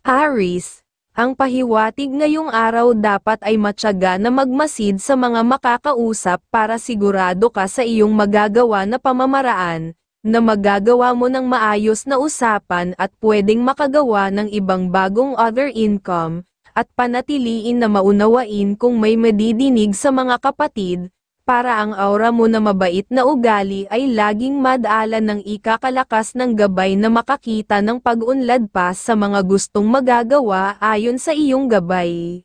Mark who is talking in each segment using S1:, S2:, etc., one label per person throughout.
S1: Aries, ang pahiwatig ngayong araw dapat ay matyaga na magmasid sa mga makakausap para sigurado ka sa iyong magagawa na pamamaraan, na magagawa mo ng maayos na usapan at pwedeng makagawa ng ibang bagong other income, at panatiliin na maunawain kung may madidinig sa mga kapatid, para ang aura mo na mabait na ugali ay laging madaalan ng ikakalakas ng gabay na makakita ng pag-unlad pa sa mga gustong magagawa ayon sa iyong gabay.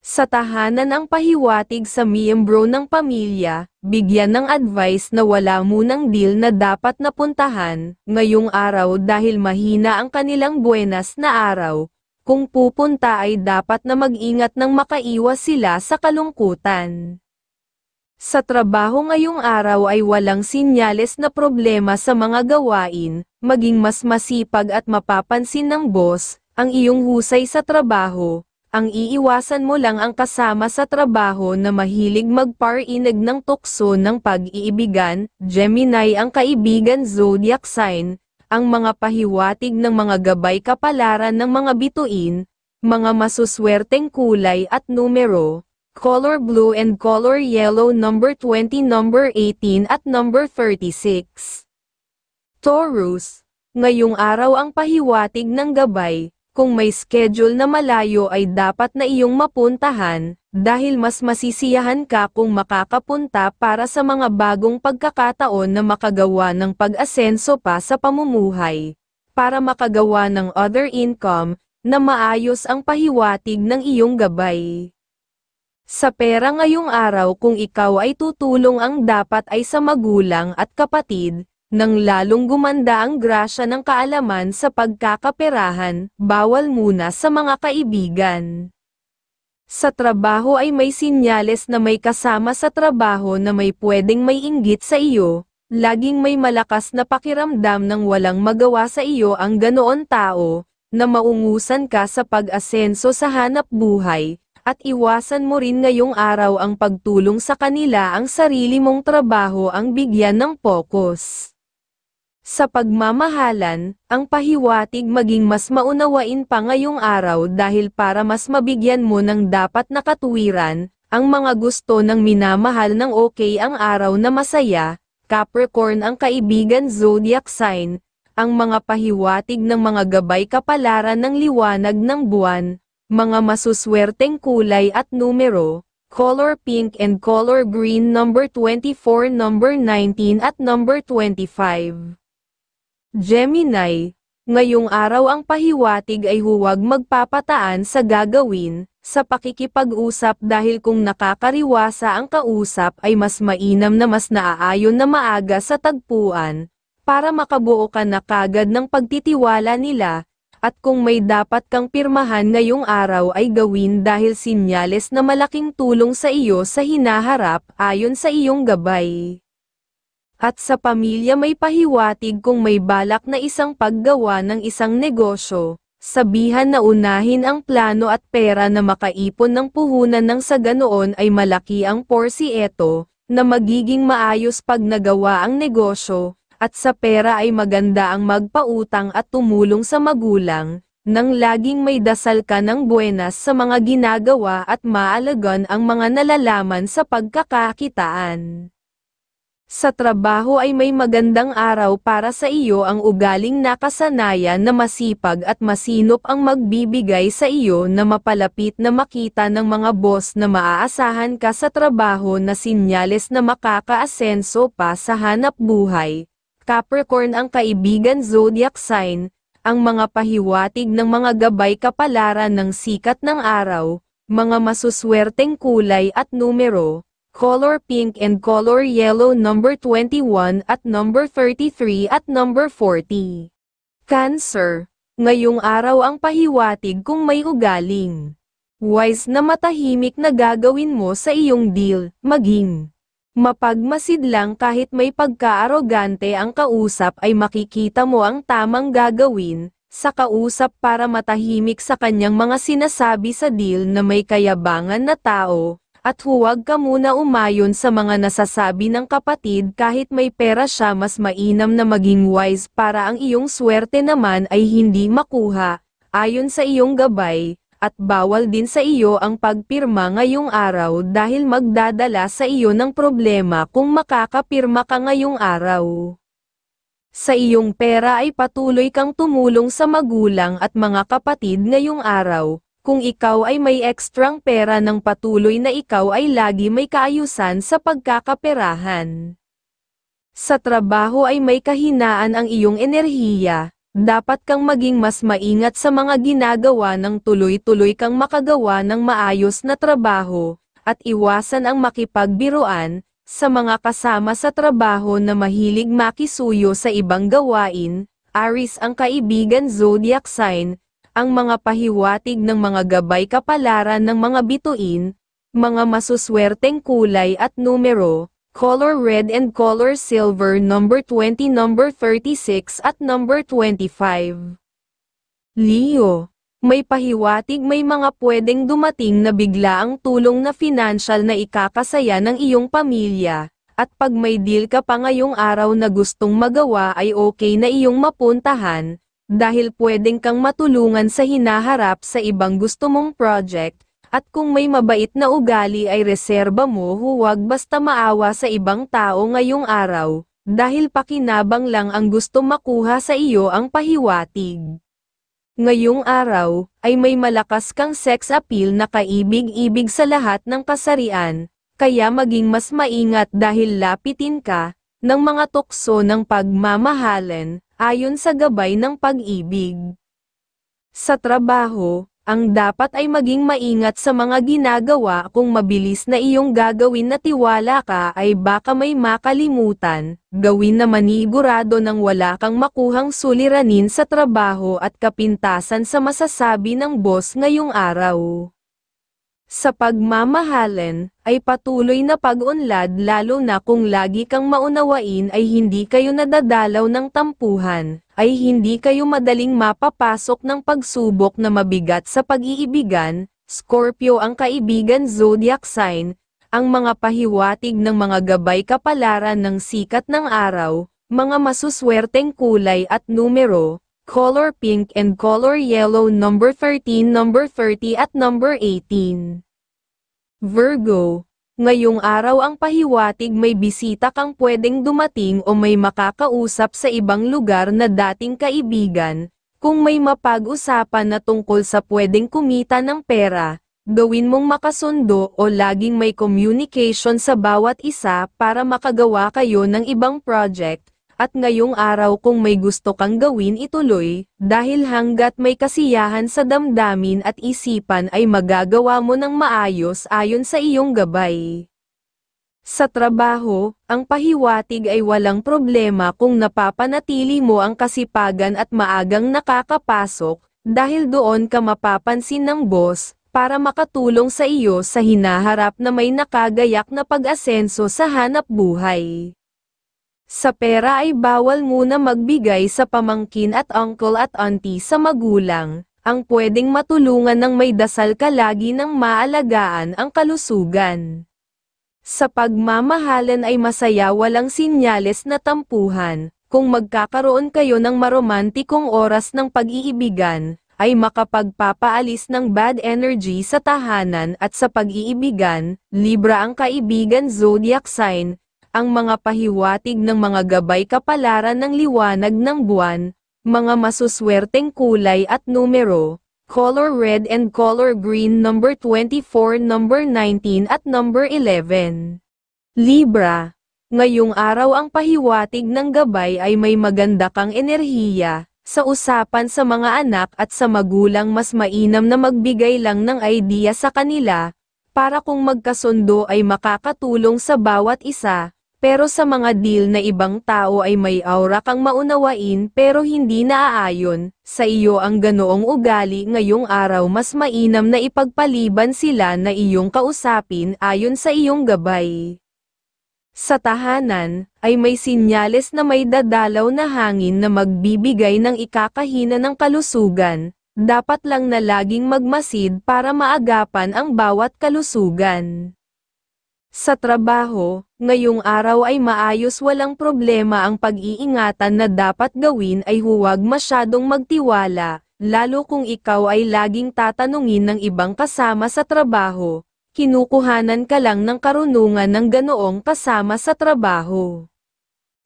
S1: Sa tahanan ang pahiwatig sa miyembro ng pamilya, bigyan ng advice na wala munang deal na dapat napuntahan, ngayong araw dahil mahina ang kanilang buenas na araw, kung pupunta ay dapat na mag-ingat nang makaiwas sila sa kalungkutan. Sa trabaho ngayong araw ay walang sinyales na problema sa mga gawain, maging mas masipag at mapapansin ng boss, ang iyong husay sa trabaho, ang iiwasan mo lang ang kasama sa trabaho na mahilig magparinig ng tukso ng pag-iibigan, Gemini ang kaibigan zodiac sign, ang mga pahiwatig ng mga gabay kapalaran ng mga bituin, mga masuswerteng kulay at numero. Color blue and color yellow number 20, number 18 at number 36. Taurus, ngayong araw ang pahiwatig ng gabay, kung may schedule na malayo ay dapat na iyong mapuntahan, dahil mas masisiyahan ka kung makakapunta para sa mga bagong pagkakataon na makagawa ng pag-asenso pa sa pamumuhay, para makagawa ng other income, na maayos ang pahiwatig ng iyong gabay. Sa pera ngayong araw kung ikaw ay tutulong ang dapat ay sa magulang at kapatid, nang lalong gumanda ang grasya ng kaalaman sa pagkakaperahan, bawal muna sa mga kaibigan. Sa trabaho ay may sinyales na may kasama sa trabaho na may pwedeng may inggit sa iyo, laging may malakas na pakiramdam ng walang magawa sa iyo ang ganoon tao, na maungusan ka sa pag-asenso sa hanap buhay. At iwasan mo rin ngayong araw ang pagtulong sa kanila, ang sarili mong trabaho ang bigyan ng focus. Sa pagmamahalan, ang pahiwatig maging mas maunawain pa ngayong araw dahil para mas mabigyan mo ng dapat na katuwiran, ang mga gusto ng minamahal ng okay ang araw na masaya, Capricorn ang kaibigan zodiac sign, ang mga pahiwatig ng mga gabay kapalaran ng liwanag ng buwan, mga masuswerteng kulay at numero, color pink and color green number 24, number 19 at number 25. Gemini, ngayong araw ang pahiwatig ay huwag magpapataan sa gagawin, sa pakikipag-usap dahil kung nakakariwasa ang kausap ay mas mainam na mas naaayon na maaga sa tagpuan, para makabuo ka na kagad ng pagtitiwala nila. At kung may dapat kang pirmahan ngayong araw ay gawin dahil sinyales na malaking tulong sa iyo sa hinaharap ayon sa iyong gabay. At sa pamilya may pahiwatig kung may balak na isang paggawa ng isang negosyo, sabihan na unahin ang plano at pera na makaipon ng puhunan nang sa ganoon ay malaki ang porsiyento, na magiging maayos pag nagawa ang negosyo. At sa pera ay maganda ang magpautang at tumulong sa magulang, nang laging may dasal ka ng buenas sa mga ginagawa at maalagan ang mga nalalaman sa pagkakakitaan. Sa trabaho ay may magandang araw para sa iyo, ang ugaling nakasanayan na masipag at masinop ang magbibigay sa iyo na mapalapit na makita ng mga boss na maaasahan ka sa trabaho na sinyales na makakaasenso pa sa hanap buhay. Capricorn ang kaibigan zodiac sign, ang mga pahiwatig ng mga gabay kapalaran ng sikat ng araw, mga masuswerteng kulay at numero, color pink and color yellow number 21 at number 33 at number 40. Cancer, ngayong araw ang pahiwatig kung may ugaling wise na matahimik na gagawin mo sa iyong deal, maging mapagmasid lang kahit may pagka-arogante ang kausap ay makikita mo ang tamang gagawin sa kausap para matahimik sa kanyang mga sinasabi sa deal na may kayabangan na tao, at huwag ka muna umayon sa mga nasasabi ng kapatid kahit may pera siya, mas mainam na maging wise para ang iyong swerte naman ay hindi makuha, ayon sa iyong gabay, at bawal din sa iyo ang pagpirma ngayong araw dahil magdadala sa iyo ng problema kung makakapirma ka ngayong araw. Sa iyong pera ay patuloy kang tumulong sa magulang at mga kapatid ngayong araw. Kung ikaw ay may ekstrang pera ng patuloy na ikaw ay lagi may kaayusan sa pagkakaperahan. Sa trabaho ay may kahinaan ang iyong enerhiya, dapat kang maging mas maingat sa mga ginagawa ng tuloy-tuloy kang makagawa ng maayos na trabaho, at iwasan ang makipagbiruan, sa mga kasama sa trabaho na mahilig makisuyo sa ibang gawain. Aries ang kaibigan zodiac sign, ang mga pahiwatig ng mga gabay kapalaran ng mga bituin, mga masuswerteng kulay at numero, color red and color silver, number 20, number 36 at number 25. Leo, may pahiwatig may mga pwedeng dumating na biglaang tulong na financial na ikakasaya ng iyong pamilya, at pag may deal ka pa ngayong araw na gustong magawa ay okay na iyong mapuntahan, dahil pwedeng kang matulungan sa hinaharap sa ibang gusto mong project, at kung may mabait na ugali ay reserba mo, huwag basta maawa sa ibang tao ngayong araw, dahil pakinabang lang ang gusto makuha sa iyo ang pahiwatig. Ngayong araw, ay may malakas kang sex appeal na kaibig-ibig sa lahat ng kasarian, kaya maging mas maingat dahil lapitin ka ng mga tukso ng pagmamahalan, ayon sa gabay ng pag-ibig. Sa trabaho, ang dapat ay maging maingat sa mga ginagawa, kung mabilis na iyong gagawin na tiwala ka ay baka may makalimutan, gawin na manigurado nang wala kang makuhang suliranin sa trabaho at kapintasan sa masasabi ng boss ngayong araw. Sa pagmamahalan, ay patuloy na pag-unlad lalo na kung lagi kang maunawain ay hindi kayo nadadalaw ng tampuhan, ay hindi kayo madaling mapapasok ng pagsubok na mabigat sa pag-iibigan. Scorpio ang kaibigan zodiac sign, ang mga pahiwatig ng mga gabay kapalaran ng sikat ng araw, mga masuswerteng kulay at numero, color pink and color yellow, number 13, number 30 at number 18. Virgo, ngayong araw ang pahiwatig may bisita kang pwedeng dumating o may makakausap sa ibang lugar na dating kaibigan. Kung may mapag-usapan na tungkol sa pwedeng kumita ng pera, gawin mong makasundo o laging may communication sa bawat isa para makagawa kayo ng ibang project. At ngayong araw kung may gusto kang gawin ituloy, dahil hanggat may kasiyahan sa damdamin at isipan ay magagawa mo ng maayos ayon sa iyong gabay. Sa trabaho, ang pahiwatig ay walang problema kung napapanatili mo ang kasipagan at maagang nakakapasok, dahil doon ka mapapansin ng boss, para makatulong sa iyo sa hinaharap na may nakagayak na pag-asenso sa hanap buhay. Sa pera ay bawal muna magbigay sa pamangkin at uncle at auntie sa magulang, ang pwedeng matulungan ng may dasal ka lagi ng maalagaan ang kalusugan. Sa pagmamahalan ay masaya, walang sinyales na tampuhan, kung magkakaroon kayo ng maromantikong oras ng pag-iibigan, ay makapagpapaalis ng bad energy sa tahanan. At sa pag-iibigan, Libra ang kaibigan zodiac sign, ang mga pahiwatig ng mga gabay kapalaran ng liwanag ng buwan, mga masuswerteng kulay at numero, color red and color green, number 24, number 19 at number 11. Libra, ngayong araw ang pahiwatig ng gabay ay may maganda kang enerhiya, sa usapan sa mga anak at sa magulang mas mainam na magbigay lang ng idea sa kanila, para kung magkasundo ay makakatulong sa bawat isa. Pero sa mga deal na ibang tao ay may aura kang maunawain pero hindi naaayon sa iyo ang ganoong ugali ngayong araw, mas mainam na ipagpaliban sila na iyong kausapin ayon sa iyong gabay. Sa tahanan, ay may sinyales na may dadalaw na hangin na magbibigay ng ikakahina ng kalusugan, dapat lang na laging magmasid para maagapan ang bawat kalusugan. Sa trabaho, ngayong araw ay maayos, walang problema, ang pag-iingatan na dapat gawin ay huwag masyadong magtiwala, lalo kung ikaw ay laging tatanungin ng ibang kasama sa trabaho, kinukuhanan ka lang ng karunungan ng ganoong kasama sa trabaho.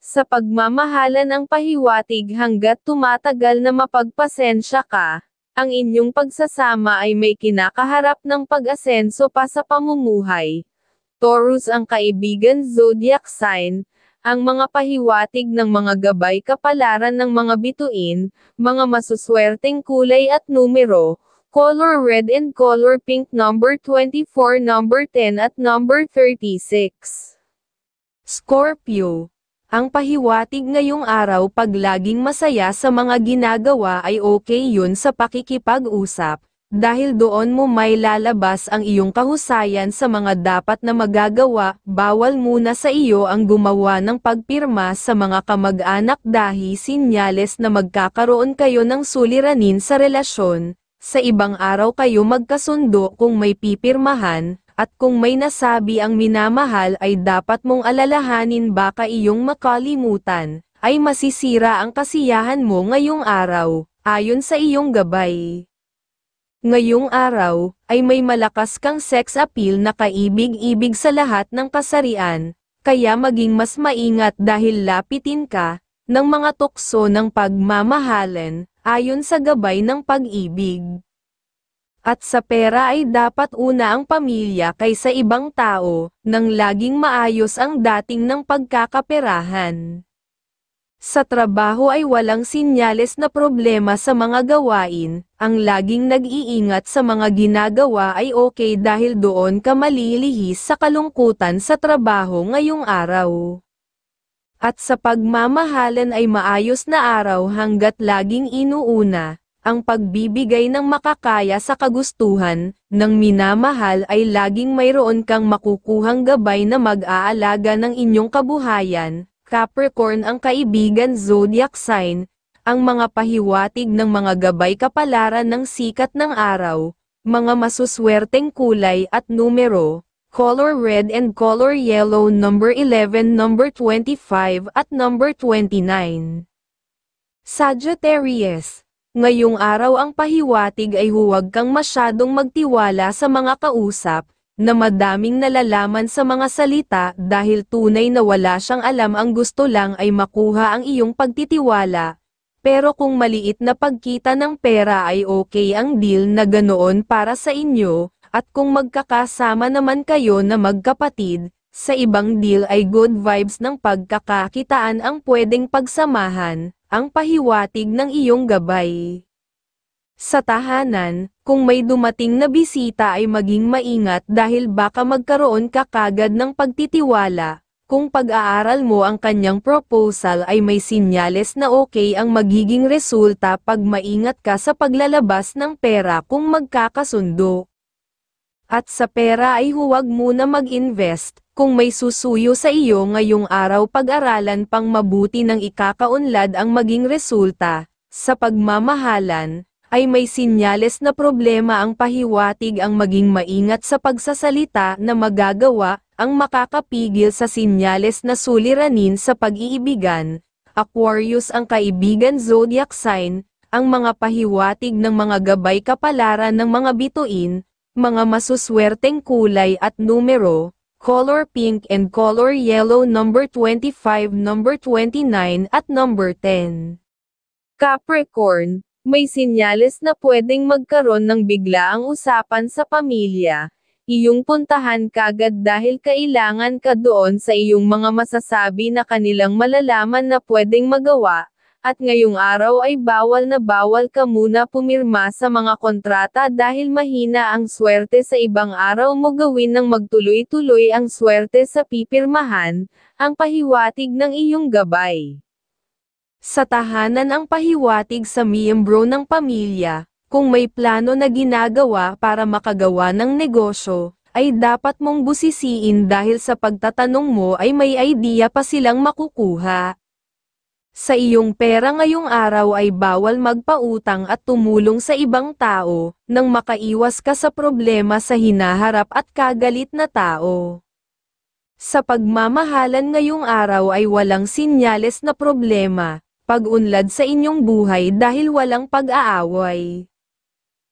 S1: Sa pagmamahalan ang pahiwatig hanggat tumatagal na mapagpasensya ka, ang inyong pagsasama ay may kinakaharap ng pag-asenso pa sa pamumuhay. Taurus ang kaibigan zodiac sign, ang mga pahiwatig ng mga gabay kapalaran ng mga bituin, mga masuswerteng kulay at numero, color red and color pink number 24, number 10 at number 36. Scorpio. Ang pahiwatig ngayong araw pag laging masaya sa mga ginagawa ay okay yun sa pakikipag-usap, dahil doon mo may lalabas ang iyong kahusayan sa mga dapat na magagawa. Bawal muna sa iyo ang gumawa ng pagpirma sa mga kamag-anak dahil sinyales na magkakaroon kayo ng suliranin sa relasyon. Sa ibang araw kayo magkasundo kung may pipirmahan, at kung may nasabi ang minamahal ay dapat mong alalahanin baka iyong makalimutan, ay masisira ang kasiyahan mo ngayong araw, ayon sa iyong gabay. Ngayong araw, ay may malakas kang sex appeal na kaibig-ibig sa lahat ng kasarian, kaya maging mas maingat dahil lapitin ka, ng mga tukso ng pagmamahalan, ayon sa gabay ng pag-ibig. At sa pera ay dapat una ang pamilya kaysa ibang tao, nang laging maayos ang dating ng pagkakaperahan. Sa trabaho ay walang sinyales na problema sa mga gawain, ang laging nag-iingat sa mga ginagawa ay okay dahil doon ka malilihis sa kalungkutan sa trabaho ngayong araw. At sa pagmamahalan ay maayos na araw hanggat laging inuuna, ang pagbibigay ng makakaya sa kagustuhan, ng minamahal ay laging mayroon kang makukuhang gabay na mag-aalaga ng inyong kabuhayan. Capricorn ang kaibigan zodiac sign, ang mga pahiwatig ng mga gabay kapalaran ng sikat ng araw, mga masuswerteng kulay at numero, color red and color yellow number 11, number 25 at number 29. Sagittarius, ngayong araw ang pahiwatig ay huwag kang masyadong magtiwala sa mga kausap, na madaming nalalaman sa mga salita dahil tunay na wala siyang alam, ang gusto lang ay makuha ang iyong pagtitiwala. Pero kung maliit na pagkita ng pera ay okay ang deal na ganoon para sa inyo, at kung magkakasama naman kayo na magkapatid, sa ibang deal ay good vibes ng pagkakakitaan ang pwedeng pagsamahan, ang pahiwatig ng iyong gabay. Sa tahanan, kung may dumating na bisita ay maging maingat dahil baka magkaroon ka kagad ng pagtitiwala. Kung pag-aaral mo ang kanyang proposal ay may sinyales na okay ang magiging resulta pag maingat ka sa paglalabas ng pera kung magkakasundo. At sa pera ay huwag muna mag-invest, kung may susuyo sa iyo ngayong araw pag-aralan pang mabuti ng ikakaunlad ang maging resulta. Sa pagmamahalan, ay may sinyales na problema ang pahiwatig ang maging maingat sa pagsasalita na magagawa, ang makakapigil sa sinyales na suliranin sa pag-iibigan. Aquarius ang kaibigan zodiac sign, ang mga pahiwatig ng mga gabay kapalaran ng mga bituin, mga masuswerteng kulay at numero, color pink and color yellow number 25, number 29 at number 10. Capricorn, may sinyales na pwedeng magkaroon ng biglaang usapan sa pamilya. Iyong puntahan kagad dahil kailangan ka doon sa iyong mga masasabi na kanilang malalaman na pwedeng magawa, at ngayong araw ay bawal na bawal ka muna pumirma sa mga kontrata dahil mahina ang swerte. Sa ibang araw mo gawin ng magtuloy-tuloy ang swerte sa pipirmahan, ang pahiwatig ng iyong gabay. Sa tahanan ang pahiwatig sa miyembro ng pamilya, kung may plano na ginagawa para makagawa ng negosyo, ay dapat mong busisiin dahil sa pagtatanong mo ay may idea pa silang makukuha. Sa iyong pera ngayong araw ay bawal magpautang at tumulong sa ibang tao, nang makaiwas ka sa problema sa hinaharap at kagalit na tao. Sa pagmamahalan ngayong araw ay walang sinyales na problema, pag-unlad sa inyong buhay dahil walang pag-aaway.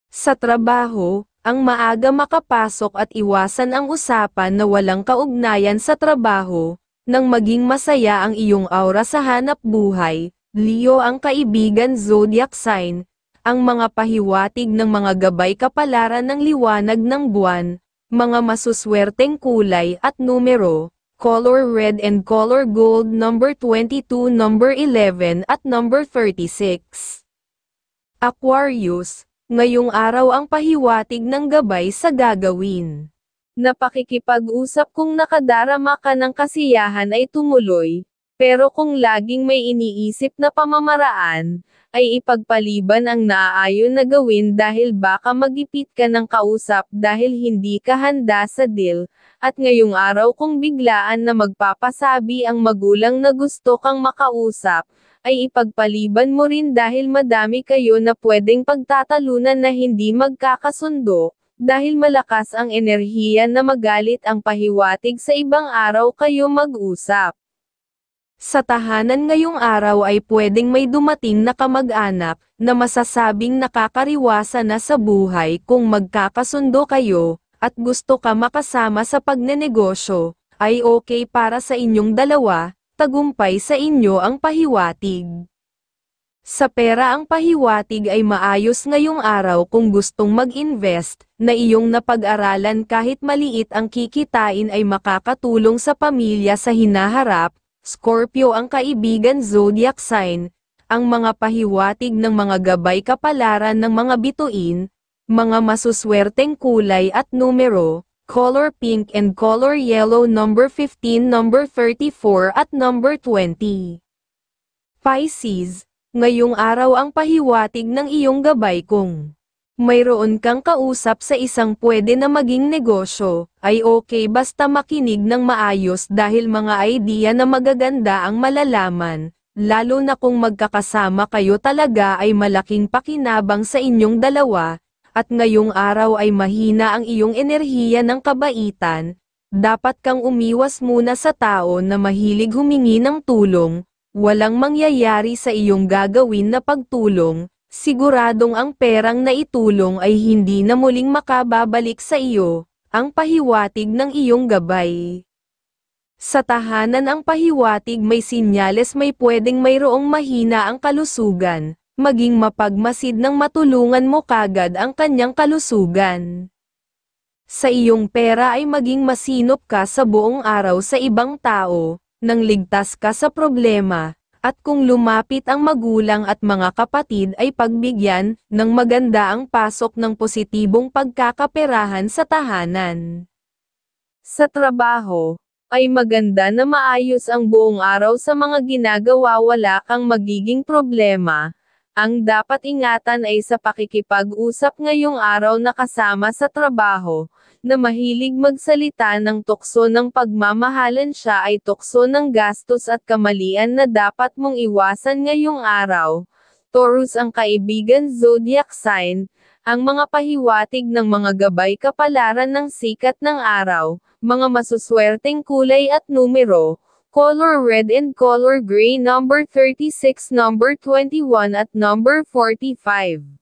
S1: Sa trabaho, ang maaga makapasok at iwasan ang usapan na walang kaugnayan sa trabaho, nang maging masaya ang iyong aura sa hanap buhay. Leo ang kaibigan zodiac sign, ang mga pahiwatig ng mga gabay kapalaran ng liwanag ng buwan, mga masuswerteng kulay at numero, color red and color gold, number 22, number 11 at number 36. Aquarius, ngayong araw ang pahiwatig ng gabay sa gagawin na pakikipag-usap. Kung nakadarama ka ng kasiyahan ay tumuloy, pero kung laging may iniisip na pamamaraan, ay ipagpaliban ang naaayon na gawin dahil baka magipit ka ng kausap dahil hindi ka handa sa deal, at ngayong araw kung biglaan na magpapasabi ang magulang na gusto kang makausap, ay ipagpaliban mo rin dahil madami kayo na pwedeng pagtatalunan na hindi magkakasundo, dahil malakas ang enerhiya na magalit ang pahiwatig sa ibang araw kayo mag-usap. Sa tahanan ngayong araw ay pwedeng may dumating na kamag-anak, na masasabing nakakariwasa na sa buhay kung magkakasundo kayo, at gusto ka makasama sa pagnenegosyo, ay okay para sa inyong dalawa, tagumpay sa inyo ang pahiwatig. Sa pera ang pahiwatig ay maayos ngayong araw kung gustong mag-invest, na iyong napag-aralan kahit maliit ang kikitain ay makakatulong sa pamilya sa hinaharap. Scorpio ang kaibigan zodiac sign, ang mga pahiwatig ng mga gabay kapalaran ng mga bituin, mga masuswerteng kulay at numero, color pink and color yellow, number 15, number 34 at number 20. Pisces, ngayong araw ang pahiwatig ng iyong gabay kung mayroon kang kausap sa isang pwede na maging negosyo, ay okay basta makinig ng maayos dahil mga idea na magaganda ang malalaman, lalo na kung magkakasama kayo talaga ay malaking pakinabang sa inyong dalawa, at ngayong araw ay mahina ang iyong enerhiya ng kabaitan, dapat kang umiwas muna sa tao na mahilig humingi ng tulong, walang mangyayari sa iyong gagawin na pagtulong. Siguradong ang perang naitulong ay hindi na muling makababalik sa iyo, ang pahiwatig ng iyong gabay. Sa tahanan ang pahiwatig may sinyales may pwedeng mayroong mahina ang kalusugan, maging mapagmasid nang matulungan mo kagad ang kanyang kalusugan. Sa iyong pera ay maging masinop ka sa buong araw sa ibang tao, nang ligtas ka sa problema. At kung lumapit ang magulang at mga kapatid ay pagbigyan ng maganda ang pasok ng positibong pagkakaperahan sa tahanan. Sa trabaho, ay maganda na maayos ang buong araw sa mga ginagawa, wala kang magiging problema. Ang dapat ingatan ay sa pakikipag-usap ngayong araw na kasama sa trabaho, na mahilig magsalita ng tukso ng pagmamahalan, siya ay tukso ng gastos at kamalian na dapat mong iwasan ngayong araw. Taurus ang kaibigan zodiac sign, ang mga pahiwatig ng mga gabay kapalaran ng sikat ng araw, mga masuswerteng kulay at numero, color red and color gray, number 36, number 21 at number 45.